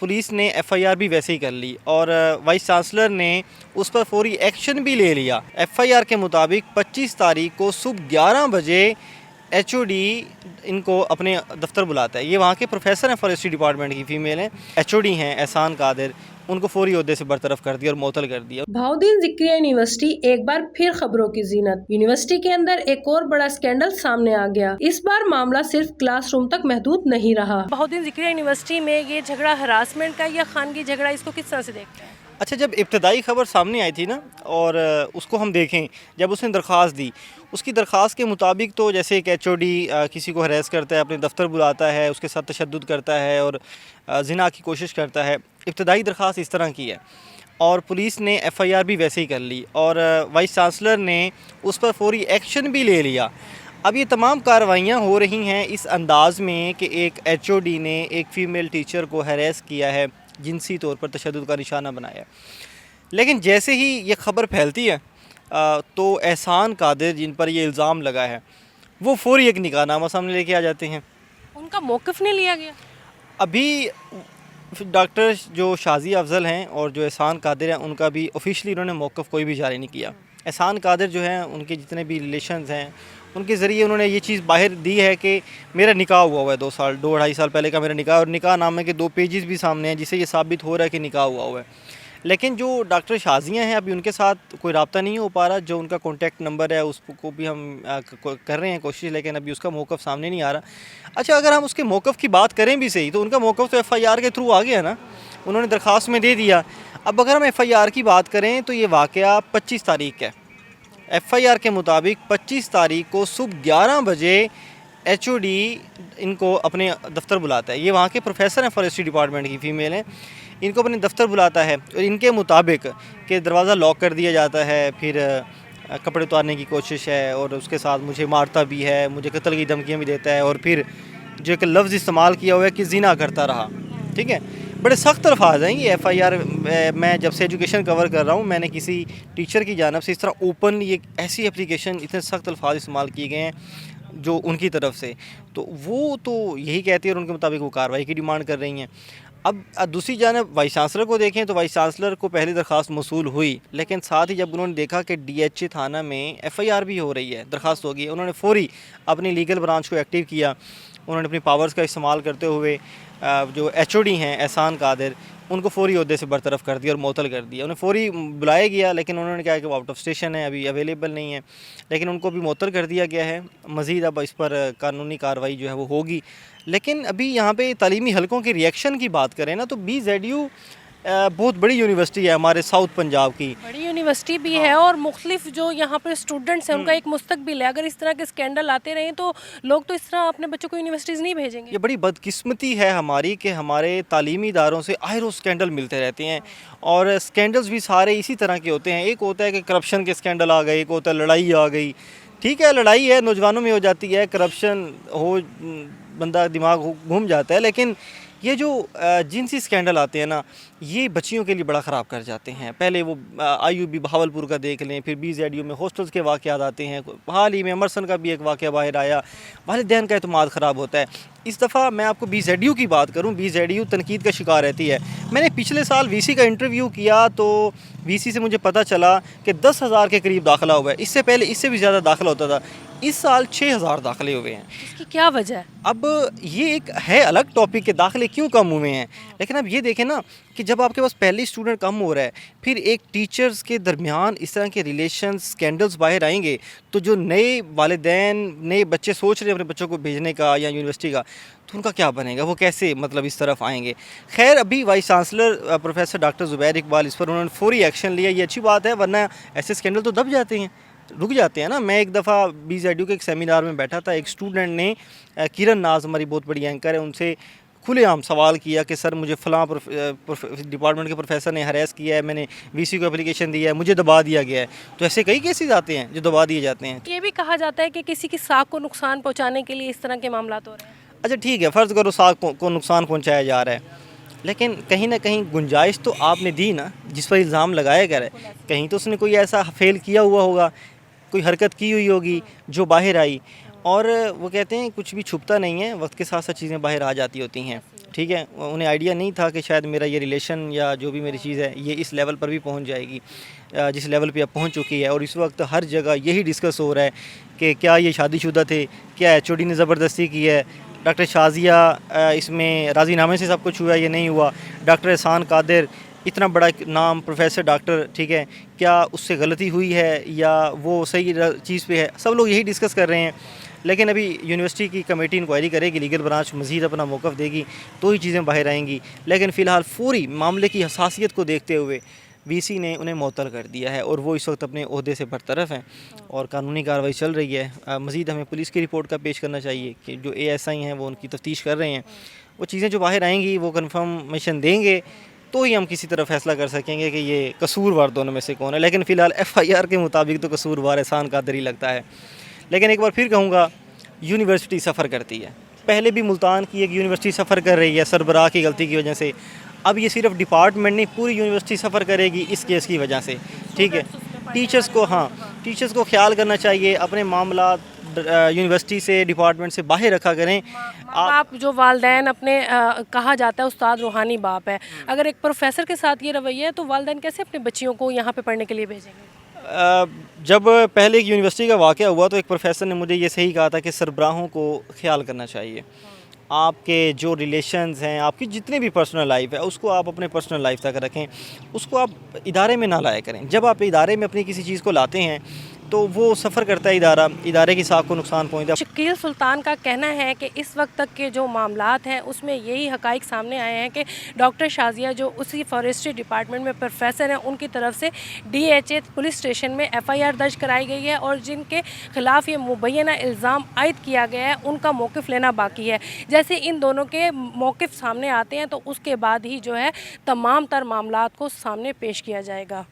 Police ने FIR भी वैसे ही कर ली और वाइस चांसलर ने उस पर फौरी एक्शन भी ले लिया। एफआईआर के मुताबिक 25 तारीख को सुबह 11 बजे एचओडी इनको अपने दफ्तर बुलाता है। ये वहाँ के प्रोफेसर हैं, फॉरेस्ट्री डिपार्टमेंट की फीमेल हैं। एचओडी हैं एहसान कादिर, उनको फौरी ओहदे से बरतरफ कर दिया और मुअत्तल कर दिया। बहाउद्दीन ज़िक्रिया यूनिवर्सिटी एक बार फिर खबरों की जीनत। यूनिवर्सिटी के अंदर एक और बड़ा स्कैंडल सामने आ गया। इस बार मामला सिर्फ क्लासरूम तक महदूद नहीं रहा। बहाउद्दीन ज़िक्रिया यूनिवर्सिटी में ये झगड़ा हरासमेंट का या खानगी झगड़ा, इसको किस तरह से देखते हैं? अच्छा, जब इब्तदाई खबर सामने आई थी ना और उसको हम देखें, जब उसने दरख्वास्त दी, उसकी दरख्वास्त के मुताबिक तो जैसे एक एचओडी किसी को हरेस करता है, अपने दफ्तर बुलाता है, उसके साथ तशद्दुद करता है और ज़िना की कोशिश करता है। इब्तदाई दरख्वास्त इस तरह की है और पुलिस ने एफआईआर भी वैसे ही कर ली और वाइस चांसलर ने उस पर फौरी एक्शन भी ले लिया। अब ये तमाम कार्रवाइयाँ हो रही हैं इस अंदाज़ में कि एक एचओडी ने एक फ़ीमेल टीचर को हरेस किया है, जिनसी तौर पर तशद्दुद का निशाना बनाया। लेकिन जैसे ही ये ख़बर फैलती है तो एहसान कादिर, जिन पर ये इल्ज़ाम लगा है, वो फौरी एक निकाहनामा सामने लेके आ जाते हैं। उनका मौक़िफ़ नहीं लिया गया? अभी डॉक्टर जो शाज़िया अफजल हैं और जो एहसान कादिर हैं, उनका भी ऑफिशियली उन्होंने मौक़िफ़ कोई भी जारी नहीं किया। एहसान कादिर जो हैं, उनके जितने भी रिलेशंस हैं, उनके ज़रिए उन्होंने ये चीज़ बाहर दी है कि मेरा निकाह हुआ है 2 ढाई साल पहले का मेरा निकाह, और निकाह नामे के 2 पेजेस भी सामने हैं जिससे ये साबित हो रहा है कि निकाह हुआ है। लेकिन जो डॉक्टर शाज़िया हैं, अभी उनके साथ कोई रब्ता नहीं हो पा रहा। जो उनका कॉन्टैक्ट नंबर है उसको भी हम कर रहे हैं कोशिश, लेकिन अभी उसका मौक़िफ़ सामने नहीं आ रहा। अच्छा, अगर हम उसके मौक़िफ़ की बात करें भी सही, तो उनका मौक़िफ़ तो एफआईआर के थ्रू आ गया ना, उन्होंने दरख्वास्त में दे दिया। अब अगर हम एफआईआर की बात करें तो ये वाक़या 25 तारीख का है। एफआईआर के मुताबिक 25 तारीख को सुबह 11 बजे एचओडी इनको अपने दफ्तर बुलाता है। ये वहाँ के प्रोफेसर हैं, फॉरेस्ट्री डिपार्टमेंट की फ़ीमेल हैं। इनको अपने दफ्तर बुलाता है और इनके मुताबिक कि दरवाज़ा लॉक कर दिया जाता है, फिर कपड़े उतारने की कोशिश है और उसके साथ मुझे मारता भी है, मुझे कत्ल की धमकियाँ भी देता है, और फिर जो एक लफ्ज़ इस्तेमाल किया हुआ है कि ज़िना करता रहा। ठीक है, बड़े सख्त अल्फाज हैं ये एफआईआर। मैं जब से एजुकेशन कवर कर रहा हूँ, मैंने किसी टीचर की जानिब से इस तरह ओपन ये ऐसी एप्लीकेशन, इतने सख्त अल्फाज इस्तेमाल किए गए हैं जो उनकी तरफ से, तो वो तो यही कहती है और उनके मुताबिक वो कार्रवाई की डिमांड कर रही हैं। अब दूसरी जानिब वाइस चांसलर को देखें तो वाइस चांसलर को पहली दरख्वास्त मौसूल हुई, लेकिन साथ ही जब उन्होंने देखा कि डीएचए थाना में एफआईआर भी हो रही है, दरख्वास्त हो गई है, उन्होंने फौरी अपनी लीगल ब्रांच को एक्टिव किया। उन्होंने अपनी पावर्स का इस्तेमाल करते हुए जो एचओडी हैं एहसान कादिर, उनको फौरी ओहदे से बरतरफ कर दिया और मुअत्तल कर दिया। उन्हें फौरी बुलाया गया, लेकिन उन्होंने कहा कि वो आउट ऑफ स्टेशन है, अभी अवेलेबल नहीं है, लेकिन उनको भी मुअत्तल कर दिया गया है। मज़ीद अब इस पर कानूनी कार्रवाई जो है वो होगी। लेकिन अभी यहाँ पे तालीमी हलकों के रिएक्शन की बात करें ना, तो BZU बहुत बड़ी यूनिवर्सिटी है हमारे साउथ पंजाब की। बड़ी यूनिवर्सिटी भी है और मुख्तलिफ जो यहाँ पर स्टूडेंट्स हैं उनका एक मुस्तकबिल है। अगर इस तरह के स्कैंडल आते रहें तो लोग तो इस तरह अपने बच्चों को यूनिवर्सिटीज़ नहीं भेजेंगे। ये बड़ी बदकिस्मती है हमारी कि हमारे तालीमी इदारों से आए रोज़ स्कैंडल मिलते रहते हैं, और स्कैंडल्स भी सारे इसी तरह के होते हैं। एक होता है कि करप्शन के स्कैंडल आ गए, एक होता है लड़ाई आ गई। ठीक है, लड़ाई है, नौजवानों में हो जाती है, करप्शन हो, बंदा दिमाग घूम जाता है, लेकिन ये जो जिनसी स्कैंडल आते हैं ना, ये बच्चियों के लिए बड़ा ख़राब कर जाते हैं। पहले वो IUB बहावलपुर का देख लें, फिर BZU में हॉस्टल्स के वाक़यात आते हैं। हाल ही में अमरसन का भी एक वाक़या बाहर आया, वालिदैन का एतमाद ख़राब होता है। इस दफ़ा मैं आपको BZU की बात करूं, BZU तनकीद का शिकार रहती है। मैंने पिछले साल VC का इंटरव्यू किया तो VC से मुझे पता चला कि 10,000 के करीब दाखिला हुआ है। इससे पहले इससे भी ज़्यादा दाखिला होता था। इस साल 6,000 दाखिले हुए हैं। इसकी क्या वजह है? अब ये एक है अलग टॉपिक के दाखिले क्यों कम हुए हैं, लेकिन अब ये देखें ना कि जब आपके पास पहले स्टूडेंट कम हो रहा है, फिर एक टीचर्स के दरमियान इस तरह के रिलेशन स्कैंडल्स बाहर आएंगे, तो जो नए वालिदैन, नए बच्चे सोच रहे हैं अपने बच्चों को भेजने का या यूनिवर्सिटी का, तो उनका क्या बनेगा, वो कैसे मतलब इस तरफ आएंगे। खैर, अभी vice chancellor professor doctor Zubair Iqbal, इस पर उन्होंने फौरी एक्शन लिया, ये अच्छी बात है, वरना ऐसे स्कैंडल तो दब जाते हैं, रुक जाते हैं ना। मैं एक दफ़ा BZU के एक सेमिनार में बैठा था, एक स्टूडेंट ने किरण नाज, हमारी बहुत बड़ी एंकर है, उनसे खुलेआम सवाल किया कि सर मुझे फ़लाँ डिपार्टमेंट के प्रोफेसर ने हरेस किया है, मैंने VC को एप्लीकेशन दिया है, मुझे दबा दिया गया है। तो ऐसे कई केसेस आते हैं जो दबा दिए जाते हैं। ये भी कहा जाता है कि किसी की साख को नुकसान पहुँचाने के लिए इस तरह के मामला हो रहे हैं। अच्छा ठीक है, फ़र्ज़ करो साख को नुकसान पहुँचाया जा रहा है, लेकिन कहीं ना कहीं गुंजाइश तो आपने दी ना, जिस पर इल्ज़ाम लगाया गया है, कहीं तो उसने कोई ऐसा फेल किया हुआ होगा, कोई हरकत की हुई होगी जो बाहर आई। और वो कहते हैं कुछ भी छुपता नहीं है, वक्त के साथ साथ चीज़ें बाहर आ जाती होती हैं। ٹھیک ہے، انہیں آئیڈیا نہیں تھا کہ شاید میرا یہ ریلیشن یا جو بھی میری چیز ہے یہ اس لیول پر بھی پہنچ جائے گی جس لیول پہ اب پہنچ چکی ہے. اور اس وقت ہر جگہ یہی ڈسکس ہو رہا ہے کہ کیا یہ شادی شدہ تھے، کیا HOD نے زبردستی کی ہے، ڈاکٹر شازیہ اس میں راضی نامے سے سب کچھ ہوا یہ نہیں ہوا، ڈاکٹر احسان قادر اتنا بڑا نام پروفیسر ڈاکٹر، ٹھیک ہے، کیا اس سے غلطی ہوئی ہے یا وہ صحیح چیز پہ ہے. سب لوگ یہی ڈسکس کر رہے ہیں. لیکن ابھی یونیورسٹی کی کمیٹی انکوائری کرے گی، لیگل برانچ مزید اپنا موقف دے گی تو ہی چیزیں باہر آئیں گی. لیکن فی الحال فوری معاملے کی حساسیت کو دیکھتے ہوئے VC نے انہیں معطل کر دیا ہے اور وہ اس وقت اپنے عہدے سے برطرف ہیں اور قانونی کارروائی چل رہی ہے. مزید ہمیں پولیس کی رپورٹ کا پیش کرنا چاہیے کہ جو ASI ہیں وہ ان کی تفتیش کر رہے ہیں. وہ چیزیں جو باہر آئیں گی وہ کنفرمیشن دیں گے تو ہی ہم کسی طرح فیصلہ کر سکیں گے کہ یہ قصوروار دونوں میں سے کون ہے. لیکن فی الحال FIR کے مطابق تو قصوروار احسان قادر ہی لگتا ہے. لیکن ایک بار پھر کہوں گا، یونیورسٹی سفر کرتی ہے. پہلے بھی ملتان کی ایک یونیورسٹی سفر کر رہی ہے سربراہ کی غلطی کی وجہ سے. اب یہ صرف ڈپارٹمنٹ نہیں، پوری یونیورسٹی سفر کرے گی اس کیس کی وجہ سے. ٹھیک ہے، ٹیچرز کو خیال کرنا چاہیے، اپنے معاملات یونیورسٹی سے ڈپارٹمنٹ سے باہر رکھا کریں. آپ جو والدین اپنے کہا جاتا ہے استاد روحانی باپ ہے، اگر ایک پروفیسر کے ساتھ یہ رویہ ہے تو والدین کیسے اپنے بچیوں کو یہاں پہ پڑھنے کے لیے بھیجیں گے؟ جب پہلے ایک یونیورسٹی کا واقعہ ہوا تو ایک پروفیسر نے مجھے یہ صحیح کہا تھا کہ سربراہوں کو خیال کرنا چاہیے. آپ کے جو ریلیشنز ہیں، آپ کی جتنی بھی پرسنل لائف ہے اس کو آپ اپنے پرسنل لائف تک رکھیں، اس کو آپ ادارے میں نہ لایا کریں. جب آپ ادارے میں اپنی کسی چیز کو لاتے ہیں تو وہ سفر کرتا ہے ادارے کی ساکھ کو نقصان پہنچتا ہے. شکیل سلطان کا کہنا ہے کہ اس وقت تک کے جو معاملات ہیں اس میں یہی حقائق سامنے آئے ہیں کہ ڈاکٹر شازیہ جو اسی فارسٹری ڈپارٹمنٹ میں پروفیسر ہیں ان کی طرف سے DHA پولیس اسٹیشن میں FIR درج کرائی گئی ہے اور جن کے خلاف یہ مبینہ الزام عائد کیا گیا ہے ان کا موقف لینا باقی ہے. جیسے ان دونوں کے موقف سامنے آتے ہیں تو اس کے بعد ہی جو ہے تمام تر معاملات کو سامنے پیش کیا جائے گا.